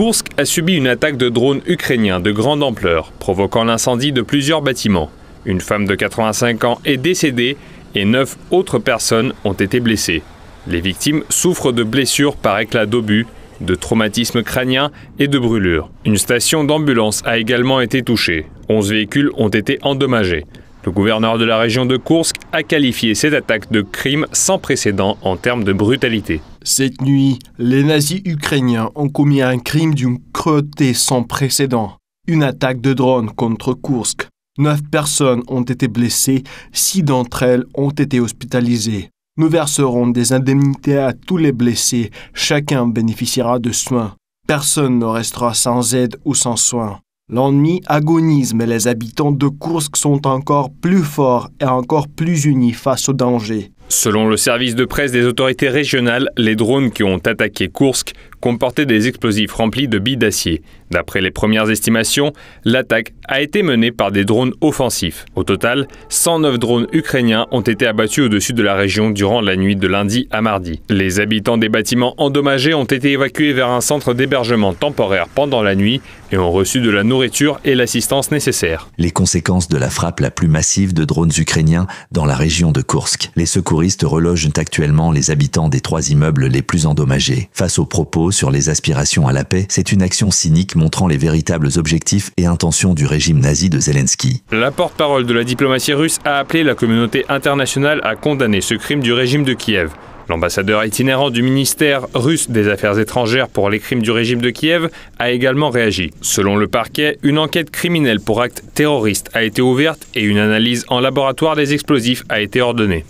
Koursk a subi une attaque de drones ukrainiens de grande ampleur, provoquant l'incendie de plusieurs bâtiments. Une femme de 85 ans est décédée et 9 autres personnes ont été blessées. Les victimes souffrent de blessures par éclat d'obus, de traumatismes crâniens et de brûlures. Une station d'ambulance a également été touchée. 11 véhicules ont été endommagés. Le gouverneur de la région de Koursk a qualifié cette attaque de crime sans précédent en termes de brutalité. Cette nuit, les nazis ukrainiens ont commis un crime d'une cruauté sans précédent. Une attaque de drone contre Koursk. 9 personnes ont été blessées, 6 d'entre elles ont été hospitalisées. Nous verserons des indemnités à tous les blessés, chacun bénéficiera de soins. Personne ne restera sans aide ou sans soins. L'ennemi agonise, mais les habitants de Koursk sont encore plus forts et encore plus unis face au danger. Selon le service de presse des autorités régionales, les drones qui ont attaqué Koursk comportaient des explosifs remplis de billes d'acier. D'après les premières estimations, l'attaque a été menée par des drones offensifs. Au total, 109 drones ukrainiens ont été abattus au-dessus de la région durant la nuit de lundi à mardi. Les habitants des bâtiments endommagés ont été évacués vers un centre d'hébergement temporaire pendant la nuit et ont reçu de la nourriture et l'assistance nécessaire. Les conséquences de la frappe la plus massive de drones ukrainiens dans la région de Koursk. Les secouristes relogent actuellement les habitants des 3 immeubles les plus endommagés. Face aux propos sur les aspirations à la paix, c'est une action cynique montrant les véritables objectifs et intentions du régime nazi de Zelensky. La porte-parole de la diplomatie russe a appelé la communauté internationale à condamner ce crime du régime de Kiev. L'ambassadeur itinérant du ministère russe des Affaires étrangères pour les crimes du régime de Kiev a également réagi. Selon le parquet, une enquête criminelle pour actes terroristes a été ouverte et une analyse en laboratoire des explosifs a été ordonnée.